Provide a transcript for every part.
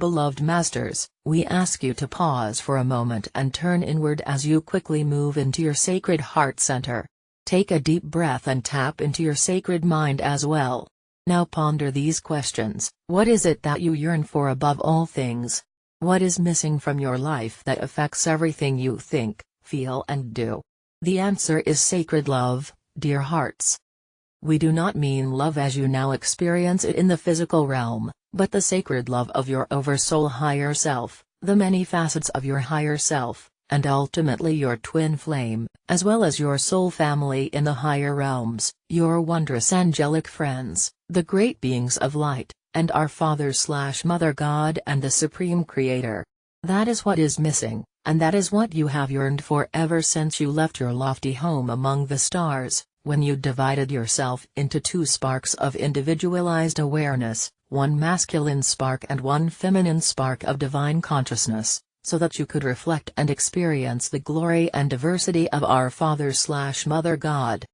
beloved masters, we ask you to pause for a moment and turn inward as you quickly move into your sacred heart center. Take a deep breath and tap into your sacred mind as well. Now ponder these questions. What is it that you yearn for above all things? What is missing from your life that affects everything you think, feel and do? The answer is sacred love, dear hearts. We do not mean love as you now experience it in the physical realm, but the sacred love of your oversoul higher self, the many facets of your higher self, and ultimately your twin flame, as well as your soul family in the higher realms, your wondrous angelic friends, the great beings of light, and our Father/Mother God and the Supreme Creator. That is what is missing, and that is what you have yearned for ever since you left your lofty home among the stars, when you divided yourself into two sparks of individualized awareness, one masculine spark and one feminine spark of divine consciousness, so that you could reflect and experience the glory and diversity of our Father/Mother God.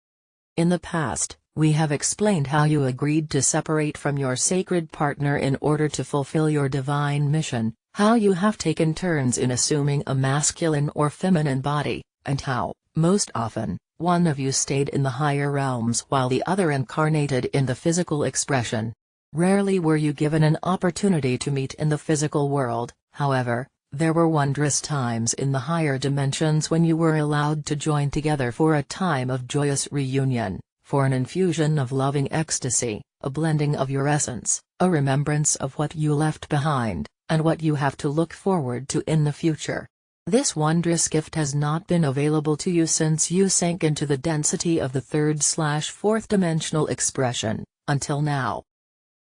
In the past, we have explained how you agreed to separate from your sacred partner in order to fulfill your divine mission, how you have taken turns in assuming a masculine or feminine body, and how, most often, one of you stayed in the higher realms while the other incarnated in the physical expression. Rarely were you given an opportunity to meet in the physical world, however, there were wondrous times in the higher dimensions when you were allowed to join together for a time of joyous reunion, for an infusion of loving ecstasy, a blending of your essence, a remembrance of what you left behind, and what you have to look forward to in the future. This wondrous gift has not been available to you since you sank into the density of the third/fourth dimensional expression, until now.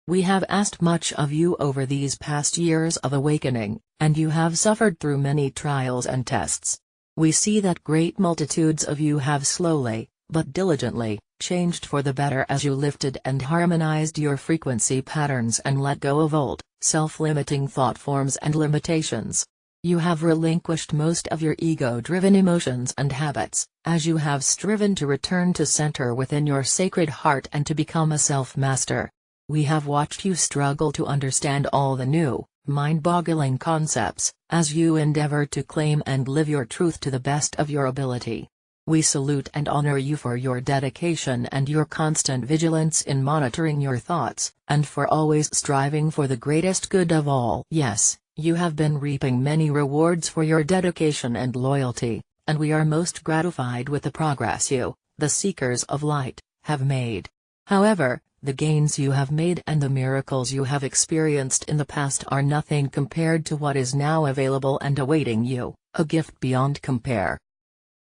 We have asked much of you over these past years of awakening, and you have suffered through many trials and tests. We see that great multitudes of you have slowly, but diligently, changed for the better as you lifted and harmonized your frequency patterns and let go of old, self-limiting thought forms and limitations. You have relinquished most of your ego-driven emotions and habits, as you have striven to return to center within your sacred heart and to become a self-master. We have watched you struggle to understand all the new, mind-boggling concepts, as you endeavor to claim and live your truth to the best of your ability. We salute and honor you for your dedication and your constant vigilance in monitoring your thoughts, and for always striving for the greatest good of all. Yes, you have been reaping many rewards for your dedication and loyalty, and we are most gratified with the progress you, the seekers of light, have made. However, the gains you have made and the miracles you have experienced in the past are nothing compared to what is now available and awaiting you, a gift beyond compare.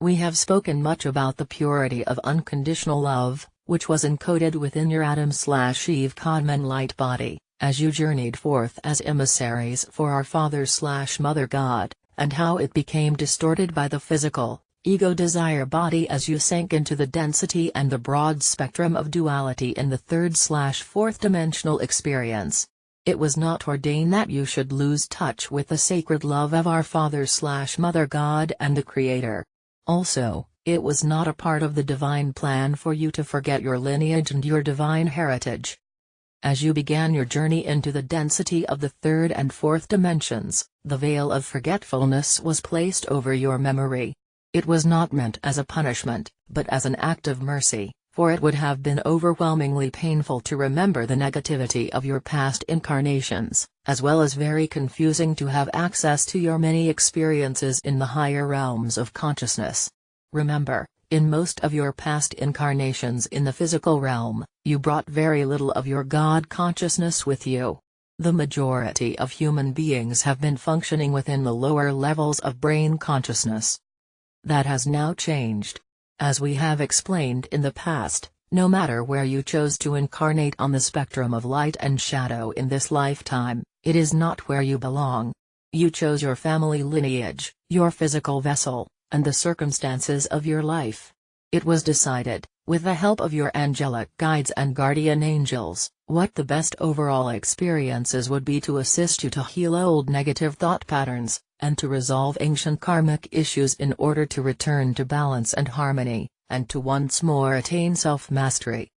We have spoken much about the purity of unconditional love, which was encoded within your Adam/Eve Kadmon light body, as you journeyed forth as emissaries for our Father/Mother God, and how it became distorted by the physical, ego-desire body as you sank into the density and the broad spectrum of duality in the third/fourth dimensional experience. It was not ordained that you should lose touch with the sacred love of our Father/Mother God and the Creator. Also, it was not a part of the divine plan for you to forget your lineage and your divine heritage. As you began your journey into the density of the third and fourth dimensions, the veil of forgetfulness was placed over your memory. It was not meant as a punishment, but as an act of mercy, for it would have been overwhelmingly painful to remember the negativity of your past incarnations, as well as very confusing to have access to your many experiences in the higher realms of consciousness. Remember, in most of your past incarnations in the physical realm, you brought very little of your God consciousness with you. The majority of human beings have been functioning within the lower levels of brain consciousness. That has now changed. As we have explained in the past, no matter where you chose to incarnate on the spectrum of light and shadow in this lifetime, it is not where you belong. You chose your family lineage, your physical vessel, and the circumstances of your life. It was decided, with the help of your angelic guides and guardian angels, what the best overall experiences would be to assist you to heal old negative thought patterns, and to resolve ancient karmic issues in order to return to balance and harmony, and to once more attain self-mastery.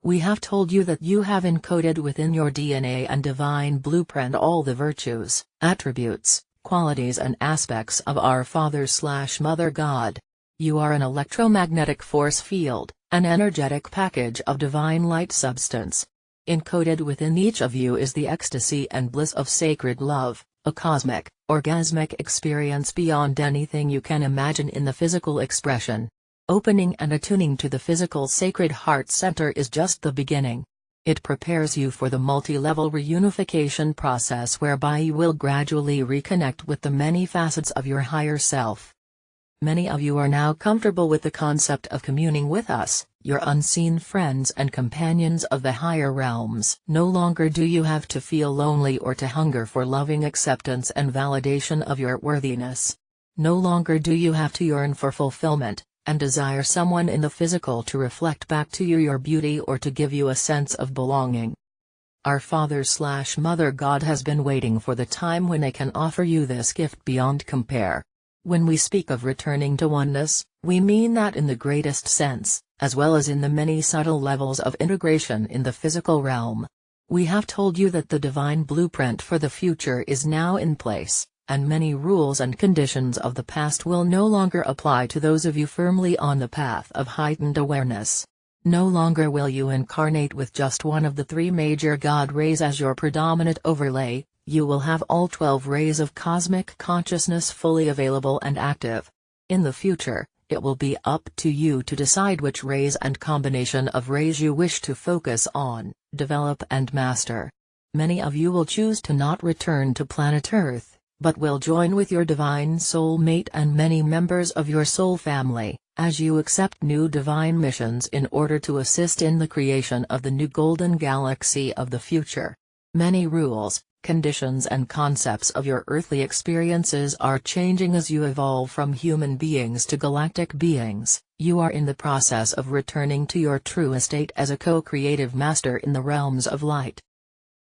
We have told you that you have encoded within your DNA and divine blueprint all the virtues, attributes, qualities and aspects of our Father/Mother God. You are an electromagnetic force field, an energetic package of divine light substance. Encoded within each of you is the ecstasy and bliss of sacred love, a cosmic, orgasmic experience beyond anything you can imagine in the physical expression. Opening and attuning to the physical sacred heart center is just the beginning. It prepares you for the multi-level reunification process whereby you will gradually reconnect with the many facets of your higher self. Many of you are now comfortable with the concept of communing with us, your unseen friends and companions of the higher realms. No longer do you have to feel lonely or to hunger for loving acceptance and validation of your worthiness. No longer do you have to yearn for fulfillment, and desire someone in the physical to reflect back to you your beauty or to give you a sense of belonging. Our Father/Mother God has been waiting for the time when they can offer you this gift beyond compare. When we speak of returning to oneness, we mean that in the greatest sense, as well as in the many subtle levels of integration in the physical realm. We have told you that the divine blueprint for the future is now in place, and many rules and conditions of the past will no longer apply to those of you firmly on the path of heightened awareness. No longer will you incarnate with just one of the three major God rays as your predominant overlay. You will have all 12 rays of cosmic consciousness fully available and active. In the future, it will be up to you to decide which rays and combination of rays you wish to focus on, develop and master. Many of you will choose to not return to planet Earth, but will join with your divine soulmate and many members of your soul family, as you accept new divine missions in order to assist in the creation of the new golden galaxy of the future. Many rules, conditions and concepts of your earthly experiences are changing as you evolve from human beings to galactic beings. You are in the process of returning to your true estate as a co-creative master in the realms of light.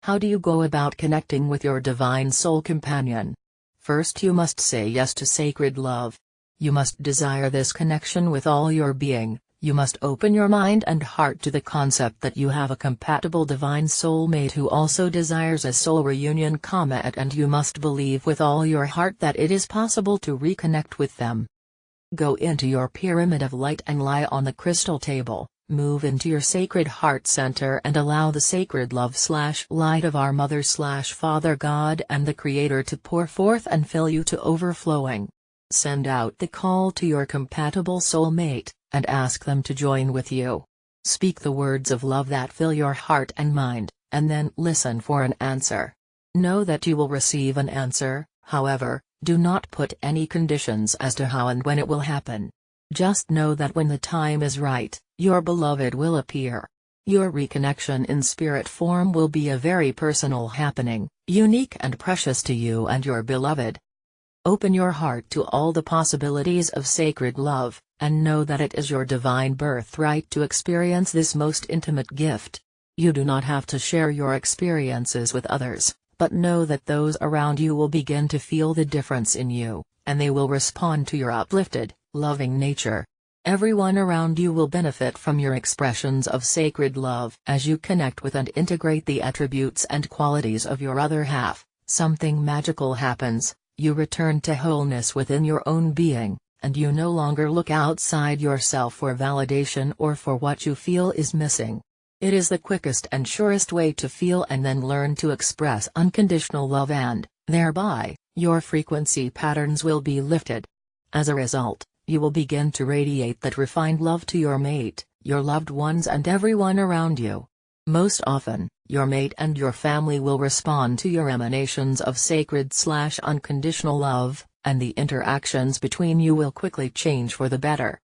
How do you go about connecting with your divine soul companion? First, you must say yes to sacred love. You must desire this connection with all your being. You must open your mind and heart to the concept that you have a compatible divine soulmate who also desires a soul reunion, and you must believe with all your heart that it is possible to reconnect with them. Go into your pyramid of light and lie on the crystal table, move into your sacred heart center and allow the sacred love/light of our Mother/Father God and the Creator to pour forth and fill you to overflowing. Send out the call to your compatible soulmate, and ask them to join with you. Speak the words of love that fill your heart and mind, and then listen for an answer. Know that you will receive an answer, however, do not put any conditions as to how and when it will happen. Just know that when the time is right, your beloved will appear. Your reconnection in spirit form will be a very personal happening, unique and precious to you and your beloved. Open your heart to all the possibilities of sacred love, and know that it is your divine birthright to experience this most intimate gift. You do not have to share your experiences with others, but know that those around you will begin to feel the difference in you, and they will respond to your uplifted, loving nature. Everyone around you will benefit from your expressions of sacred love. As you connect with and integrate the attributes and qualities of your other half, something magical happens. You return to wholeness within your own being, and you no longer look outside yourself for validation or for what you feel is missing. It is the quickest and surest way to feel and then learn to express unconditional love, and, thereby, your frequency patterns will be lifted. As a result, you will begin to radiate that refined love to your mate, your loved ones and everyone around you. Most often, your mate and your family will respond to your emanations of sacred/unconditional love, and the interactions between you will quickly change for the better.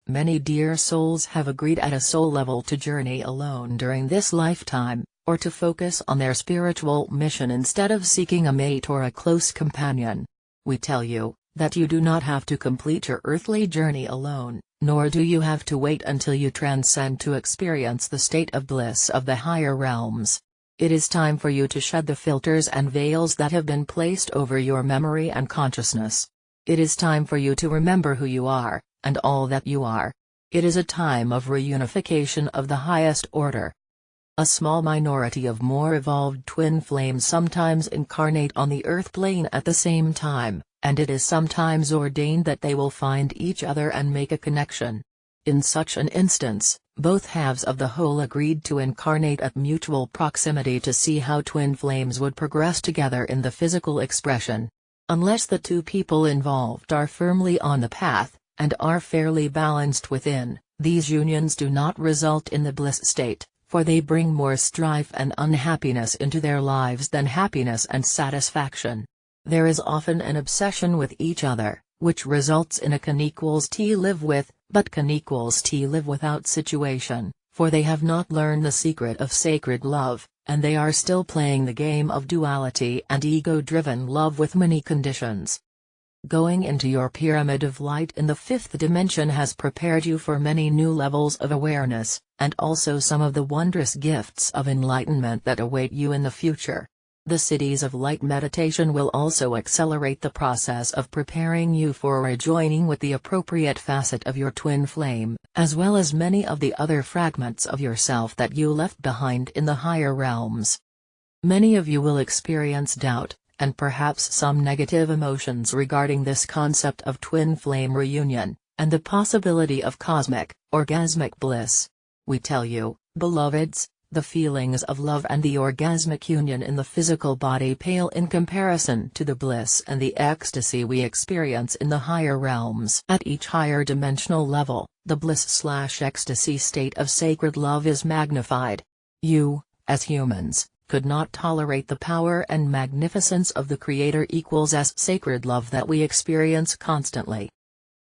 Many dear souls have agreed at a soul level to journey alone during this lifetime, or to focus on their spiritual mission instead of seeking a mate or a close companion. We tell you that you do not have to complete your earthly journey alone, nor do you have to wait until you transcend to experience the state of bliss of the higher realms. It is time for you to shed the filters and veils that have been placed over your memory and consciousness. It is time for you to remember who you are, and all that you are. It is a time of reunification of the highest order. A small minority of more evolved twin flames sometimes incarnate on the earth plane at the same time, and it is sometimes ordained that they will find each other and make a connection. In such an instance, both halves of the whole agreed to incarnate at mutual proximity to see how twin flames would progress together in the physical expression. Unless the two people involved are firmly on the path, and are fairly balanced within, these unions do not result in the bliss state, for they bring more strife and unhappiness into their lives than happiness and satisfaction. There is often an obsession with each other, which results in a can equals T live with, but can equals T live without situation, for they have not learned the secret of sacred love, and they are still playing the game of duality and ego-driven love with many conditions. Going into your pyramid of light in the fifth dimension has prepared you for many new levels of awareness, and also some of the wondrous gifts of enlightenment that await you in the future. The cities of light meditation will also accelerate the process of preparing you for rejoining with the appropriate facet of your twin flame, as well as many of the other fragments of yourself that you left behind in the higher realms. Many of you will experience doubt, and perhaps some negative emotions regarding this concept of twin flame reunion, and the possibility of cosmic, orgasmic bliss. We tell you, beloveds, the feelings of love and the orgasmic union in the physical body pale in comparison to the bliss and the ecstasy we experience in the higher realms. At each higher dimensional level, the bliss/ecstasy state of sacred love is magnified. You, as humans, could not tolerate the power and magnificence of the Creator equals as sacred love that we experience constantly.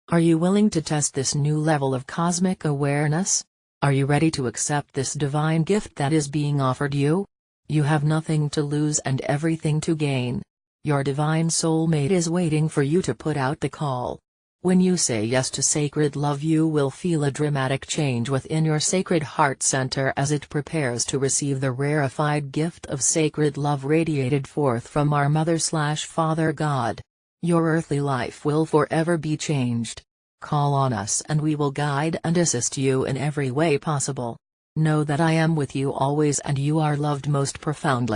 Are you willing to test this new level of cosmic awareness? Are you ready to accept this divine gift that is being offered you? You have nothing to lose and everything to gain. Your divine soulmate is waiting for you to put out the call. When you say yes to sacred love, you will feel a dramatic change within your sacred heart center as it prepares to receive the rarefied gift of sacred love radiated forth from our Mother/Father God. Your earthly life will forever be changed. Call on us and we will guide and assist you in every way possible. Know that I am with you always and you are loved most profoundly.